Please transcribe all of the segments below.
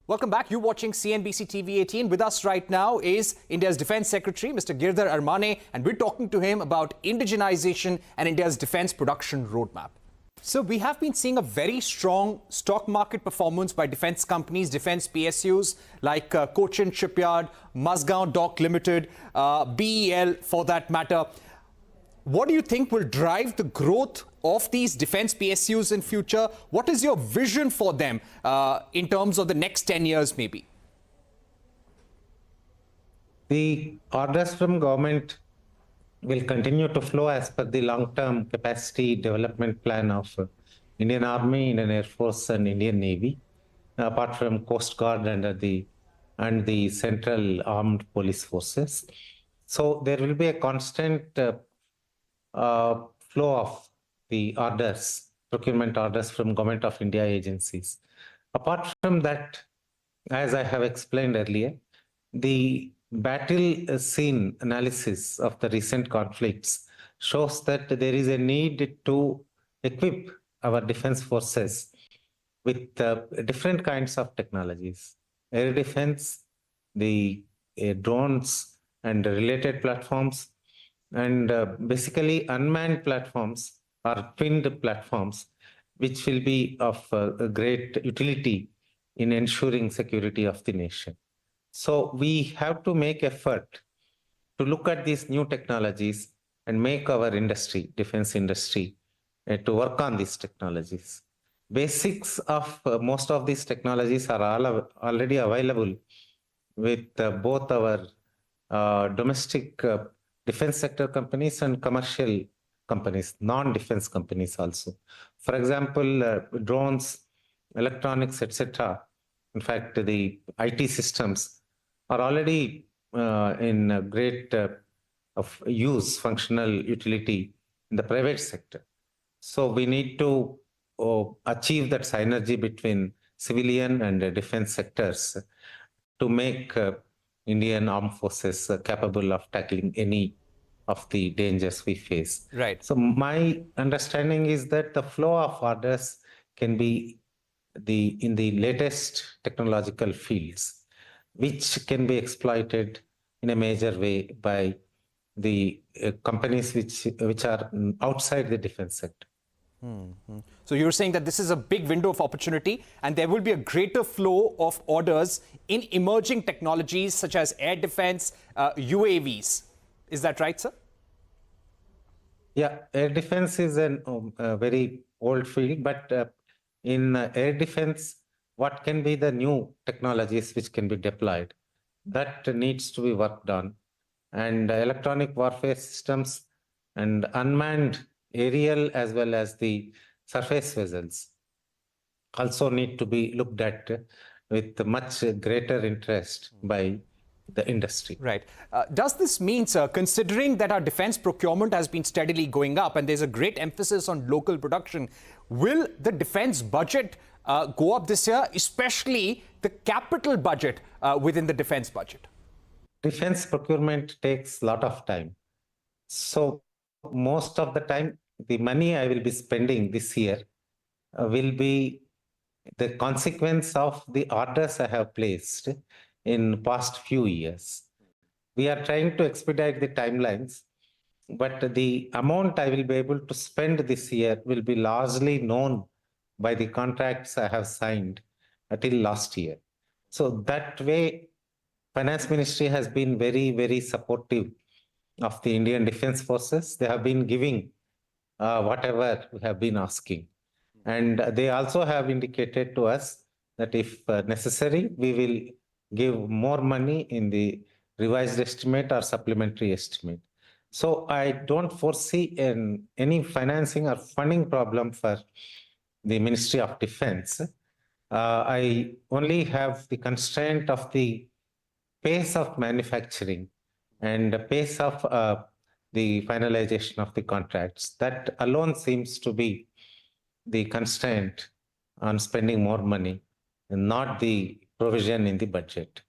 Welcome back. You're watching CNBC TV18. With us right now is India's Defence Secretary, Mr. Giridhar Aramane, and we're talking to him about indigenization and India's defence production roadmap. So we have been seeing a very strong stock market performance by defence companies, defence PSUs like Cochin Shipyard, Mazgaon Dock Limited, BEL for that matter. What do you think will drive the growth of these defence PSUs in future? What is your vision for them in terms of the next 10 years maybe? The orders from government will continue to flow as per the long-term capacity development plan of Indian Army, Indian Air Force and Indian Navy, apart from Coast Guard and the Central Armed Police Forces. So there will be a constant flow of the orders, procurement orders from Government of India agencies. Apart from that, as I have explained earlier, the battle scene analysis of the recent conflicts shows that there is a need to equip our defense forces with different kinds of technologies. Air defense, the drones and related platforms, and basically unmanned platforms or twinned platforms, which will be of great utility in ensuring security of the nation. So we have to make effort to look at these new technologies and make our industry, defense industry, to work on these technologies. Basics of most of these technologies are already available with both our domestic defense sector companies and commercial companies, non-defense companies also. For example, drones, electronics, etc. In fact, the IT systems are already in great of use, functional utility in the private sector. So we need to achieve that synergy between civilian and defense sectors to make Indian armed forces capable of tackling any of the dangers we face. Right. So my understanding is that the flow of orders can be in the latest technological fields, which can be exploited in a major way by the companies which are outside the defense sector. So you're saying that this is a big window of opportunity and there will be a greater flow of orders in emerging technologies such as air defense, UAVs. Is that right, sir? Yeah, air defense is a very old field, but in air defense, what can be the new technologies which can be deployed? That needs to be worked on. And electronic warfare systems and unmanned aerial as well as the surface vessels also need to be looked at with much greater interest by the industry. Right. Does this mean, sir, considering that our defense procurement has been steadily going up and there's a great emphasis on local production, will the defense budget go up this year, especially the capital budget within the defense budget? Defense procurement takes a lot of time. So most of the time, the money I will be spending this year will be the consequence of the orders I have placed in past few years. We are trying to expedite the timelines, but the amount I will be able to spend this year will be largely known by the contracts I have signed until last year. So that way, Finance Ministry has been very, very supportive of the Indian Defence Forces. They have been giving whatever we have been asking. And they also have indicated to us that if necessary, we will give more money in the revised estimate or supplementary estimate. So I don't foresee any financing or funding problem for the Ministry of Defense. I only have the constraint of the pace of manufacturing and the pace of the finalization of the contracts. That alone seems to be the constraint on spending more money and not the provision in the budget.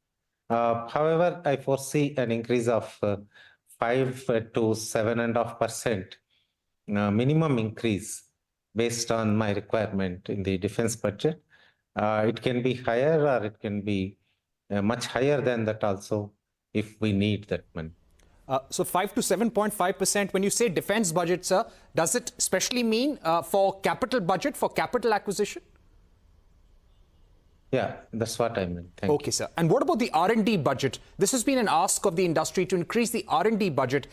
However, I foresee an increase of 5 to 7.5% minimum increase based on my requirement in the defense budget. It can be higher or it can be much higher than that also if we need that money. So 5 to 7.5%. When you say defense budget, sir, does it especially mean for capital budget, for capital acquisition? Yeah, that's what I meant. Thank Okay, sir. And what about the R&D budget? This has been an ask of the industry to increase the R&D budget.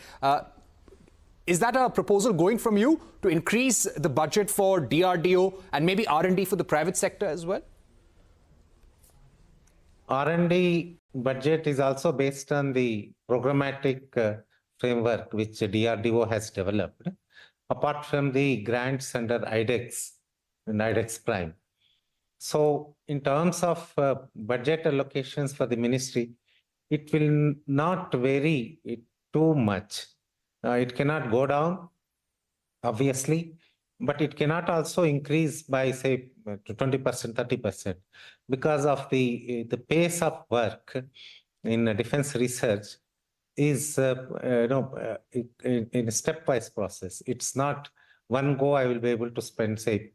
Is that a proposal going from you to increase the budget for DRDO and maybe R&D for the private sector as well? R&D budget is also based on the programmatic framework which DRDO has developed, apart from the grants under IDEX and IDEX Prime. So in terms of budget allocations for the ministry, it will not vary too much. It cannot go down, obviously, but it cannot also increase by, say, to 20%, 30%, because of the pace of work in defense research is in a stepwise process. It's not one go I will be able to spend, say,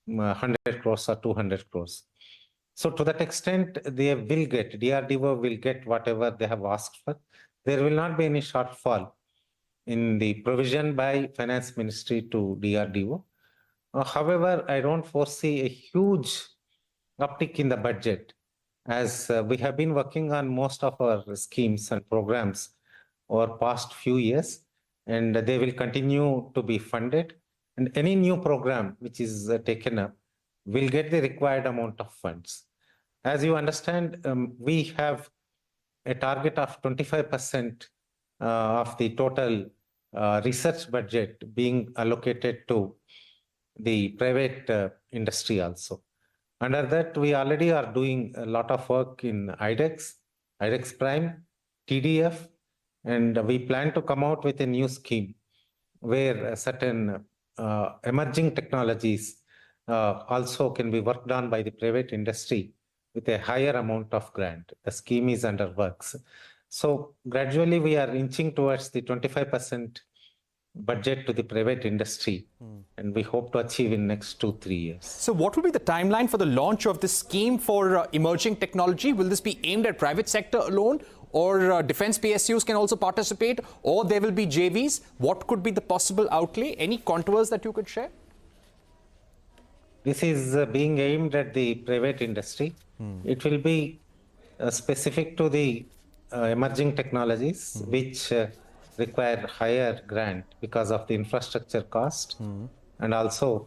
100 crores or 200 crores. So to that extent, they will get, DRDO will get whatever they have asked for. There will not be any shortfall in the provision by Finance Ministry to DRDO. However, I don't foresee a huge uptick in the budget, as we have been working on most of our schemes and programs over past few years, and they will continue to be funded. And any new program which is taken up will get the required amount of funds. As you understand, we have a target of 25% of the total research budget being allocated to the private industry also. Under that, we already are doing a lot of work in IDEX, IDEX Prime, TDF, and we plan to come out with a new scheme where certain emerging technologies also can be worked on by the private industry with a higher amount of grant. The scheme is under works. So gradually we are inching towards the 25% budget to the private industry, and we hope to achieve in next 2-3 years. So what will be the timeline for the launch of this scheme for emerging technology? Will this be aimed at private sector alone, or defense PSUs can also participate, or there will be JVs? What could be the possible outlay? Any contours that you could share? This is being aimed at the private industry. It will be specific to the emerging technologies, which require higher grant because of the infrastructure cost and also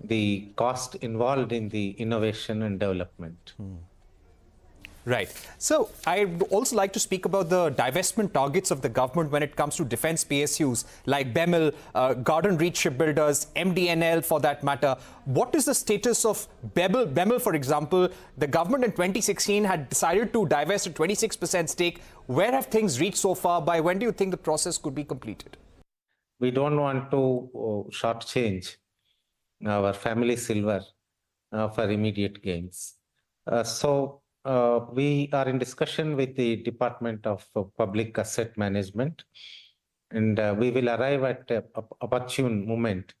the cost involved in the innovation and development. Right. So I'd also like to speak about the divestment targets of the government when it comes to defense PSUs like BEML, Garden Reach Shipbuilders, MDNL for that matter. What is the status of BEML, for example? The government in 2016 had decided to divest a 26% stake. Where have things reached so far? By when do you think the process could be completed? We don't want to shortchange our family silver for immediate gains. We are in discussion with the Department of Public Asset Management, and we will arrive at an opportune moment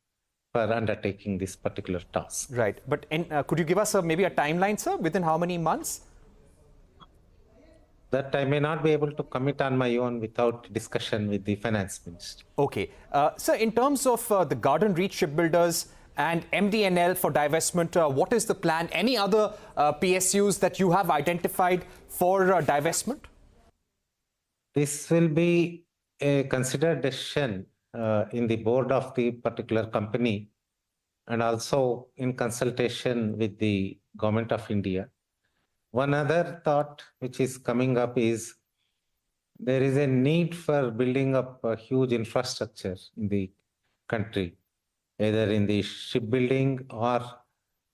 for undertaking this particular task. Right. But could you give us maybe a timeline, sir? Within how many months? That I may not be able to commit on my own without discussion with the Finance Ministry. Okay. Sir, in terms of the Garden Reach Shipbuilders and MDNL for divestment, what is the plan? Any other PSUs that you have identified for divestment? This will be a considered decision in the board of the particular company and also in consultation with the Government of India. One other thought which is coming up is there is a need for building up a huge infrastructure in the country, either in the shipbuilding or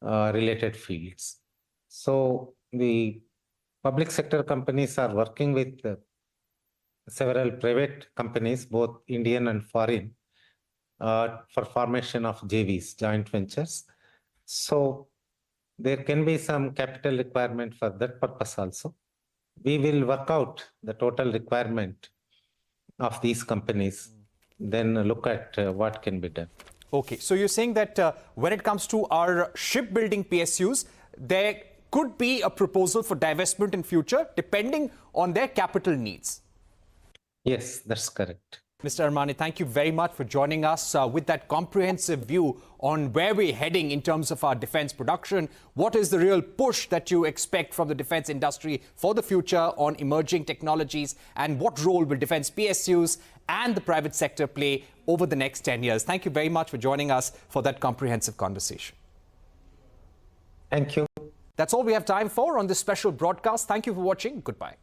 related fields. So the public sector companies are working with several private companies, both Indian and foreign, for formation of JVs, joint ventures. So there can be some capital requirement for that purpose also. We will work out the total requirement of these companies, then look at what can be done. Okay, so you're saying that when it comes to our shipbuilding PSUs, there could be a proposal for divestment in future, depending on their capital needs. Yes, that's correct. Mr. Aramane, thank you very much for joining us with that comprehensive view on where we're heading in terms of our defense production. What is the real push that you expect from the defense industry for the future on emerging technologies, and what role will defense PSUs and the private sector play over the next 10 years? Thank you very much for joining us for that comprehensive conversation. Thank you. That's all we have time for on this special broadcast. Thank you for watching. Goodbye.